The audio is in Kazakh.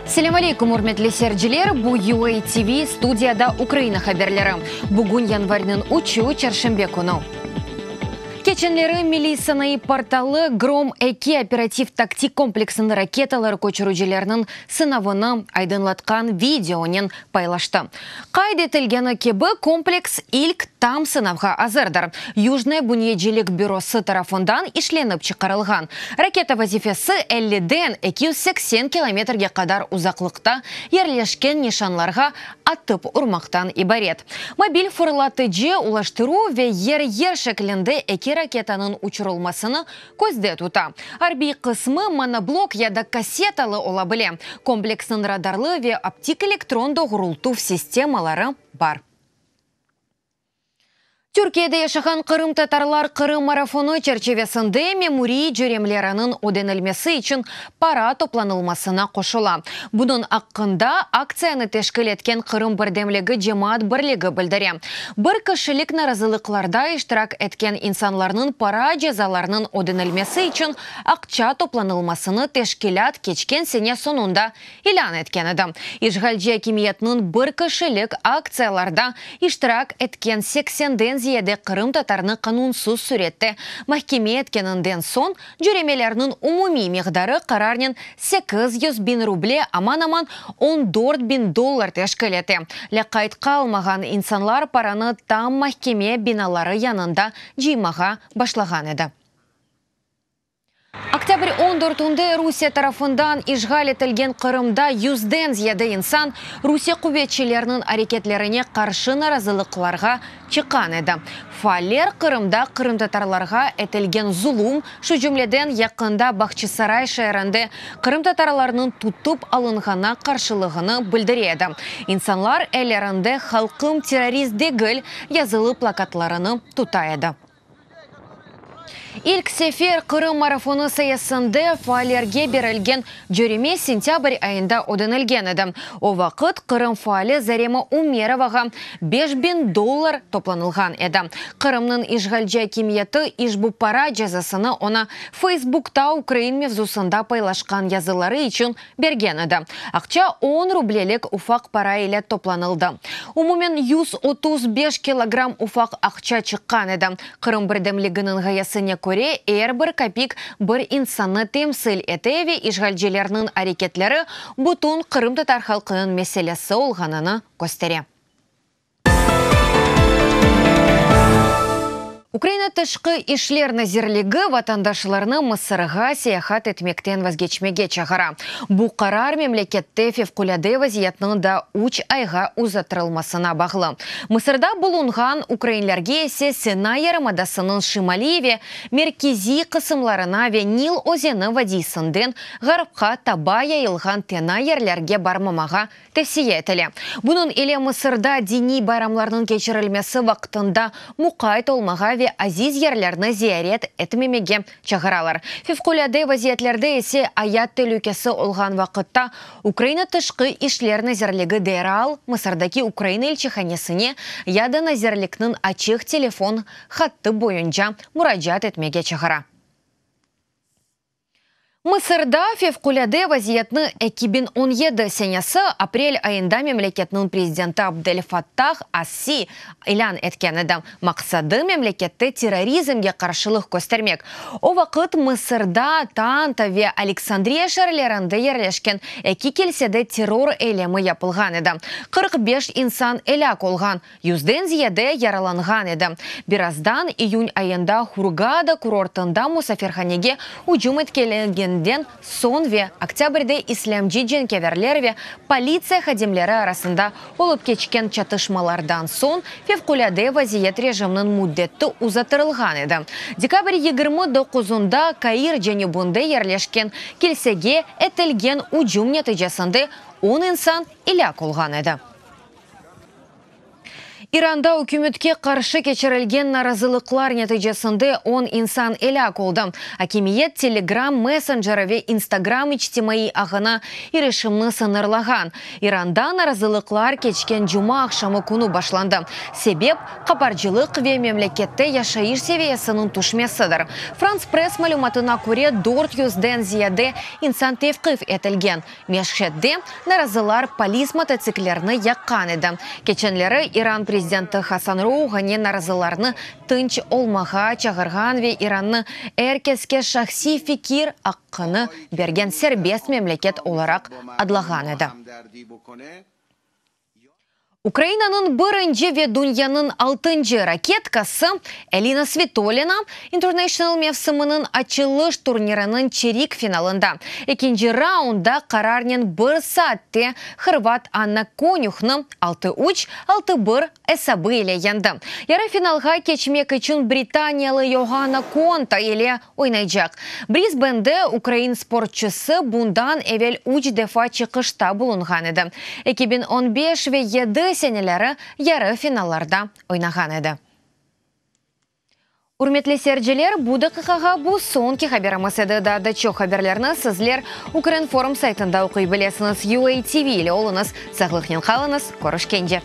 Селем алейкум, урметлі серджілер, бу UA TV студияда Украина хаберлері. Бүгін январьнын учу чаршембе күні. Кеченлері милисанай порталы Гром-2 оператив-тактик комплексының ракеталары көчіружелерінің сынавыны айдынлатқан видеонен пайлашты. Қайдетілгені кебі комплекс илк там сынавға азырдар. Южный Буньеджелік бюросы тарафындан ішленіп чықарылған. Ракета вазифесі 50-ден 280 километрге қадар ұзақлықта ерлешкен нишанларға атып ұрмақтан ибарет. Мобиль фырлатыжы улаштыру ве ер шеклінде ракетаның учырылмасыны көзде тута. Арби қысмы моноблок яда кассеталы ола біле. Комплексның радарлы ве оптик электронды ғұрылту системалары бар. Түркияда яшаған Қырым татарлар Қырым марафоны черчевесінде мемурий жүремлерінің ödenilmesi үшін пара топланылмасына қошыла. Бұның аққында акцияны тешкіл еткен Қырым бірдемлігі жемаат бірлігі білдіре. Бір кішілік наразылықларда іштірак еткен инсанларының пара жазаларының ödenilmesi үшін ақча топланылмасыны тешкілят кечкен сене сонunda илян еткен еді. Ишғалжия кемиетінің бір кішілік акцияларда іштірак еткен 80-ден зияде Қырым татарны қанунсыз сүретті. Махкеме еткенінден сон жүремелерінің умуми меғдары қарарнен 800 бин рубле аман-аман 14 бин доллар тешкілеті. Ләқайтқа алмаған инсанлар параны там махкеме биналары янында жимаға башлаған еді. Октябрь 14-інде Русия тарафындан ишғал етілген Қырымда 100-ден зияды инсан Русия құветшілерінің әрекетлеріне қаршы наразылықларға чыққан еді. Фалер Қырымда Қырым татарларға етілген зұлым, шу жүмледен яқында Бақчысарай шайырында Қырым татарларының тұтып алынғана қаршылығыны білдіреді. Инсанлар әлерінде халқым террорист дегіл язылы плакатларыны тұтайды. Илк сефер Қырым марафоны саясында фаалерге берілген жүреме сентябрь айында ödenilген еді. О вақыт Қырым фаалы Зарема Умероваға 5000 доллар топланылған еді. Қырымның ишғалжа кемиеті ишбу пара жазасыны она Фейсбукта Украин мевзусында пайлашқан язылары үшін берген еді. Ақча 10 рублелік уфақ пара еле топланылды. Умумен 135 килограмм уфақ ақча чыққан еді. Қырым бірдемлігінің ғаясыне көре бір копик бір инсаны темсіл етеве ишғалжелерінің әрекетлері бұтын Қырым татар халқының мәселесі олғаныны көстере. Украина тышқы ишлер назерлігі ватандашларны Мысырға сияхат етмектен вазгечмеге чағара. Бұ қарар мемлекетті февкуляды вазиятның да уч айға ұзатырылмасына бағылы. Мысырда бұлынған украинлерге есе Сена ярымадасының Шималиве меркези қысымларына ве Нил озені вадисынден ғарыпқа таба яйылған тена ерлерге бармамаға тәсие етілі. Бұның еле Мысырда дини байрамларының кечірілмесі вақтында мұқайт олмаға ве азиз ерлерні зиярет етмемеге чағыралар. Февкуляды вазиятлерді есе аят төлікесі олған вақытта Украина тышқы ишлер назерлігі дәрал Мысырдаки Украина елчіханесіне яда назерлікнің ачық телефон хатты бойынша мұраджат етмеге чағыра. Мысырда февкуляды вазиятны 2017 сенесі апрель айында мемлекетінің президенті Абдель Фаттах Асси илян еткенеді. Мақсады мемлекетті терроризмге қаршылық көстермек. О вақыт Мысырда Танта ве Александрия шәрлерінде ерлешкен 2 келседе террор әлемі япылған еді. 45 инсан әләк олған, 100-ден зияде яраланған еді. Бираздан июнь айында Хургада курортында Мусафирханеге уджум еткелеген сон ве октябрьде ислямжи женкеверлер ве полиция хадимлері арасында олып кечкен чатышмалардан сон февкуляды вазиет режимнің муддетті ұзатырылған еді. Декабрь 29-ында Каир және бұнды ерлешкен келсеге әтілген уджум нәтижесінде 10 инсан иляк олған еді. Иранда үкіметке қаршы кечірілген наразылықлар нәтижесінде 10 инсан әлек oldu. Акимиет Telegram мессенджері ве Instagram ичтимаи ағына ирешімні сынырлаған. Иранда наразылықлар кечкен жұма ақшамы күні башланды. Себеп қапаржылық ве мемлекетте яшайыш севиясының түшмесідір. Франс пресс мәлуматына көре 400-ден зияде инсан тевқif етілген. Мешхетде наразылар полис мотоциклерні яққан еді. Кеченлері Иран президенті Хасан Роухани наразыларны тынч олмаға чағырған ве Иранны әркеске шахси фикир аққыны берген сербест мемлекет оларақ адлаған еді. Украинаның бірінші ве дүнияның 6-шы ракеткасы Элина Свитолина International мевсімінің ачылыш турнирының чирик финалында. Екінші раунда қарарнен 1 сәтте Хырват Анна Конюхны 6-3, 6-1 әсабы еле енді. Яры финалға кечмек үшін Британиялы Йоханна Конта еле ойнайжақ. Брисбенде Украин спортчысы бұндан әвел 3 дефа чықышта бұлынған еді. 2015 ве 7 сенелері яры финалларда ойнаған еді. Урметлі серджелер, бұды қықаға бұл сонки хаберамыз еді. Дады чо хаберлерні сізлер Укринформ сайтында оқи білесіңіз. UA TV елі олыңыз, сағылықнен қалыңыз, көрішкенде.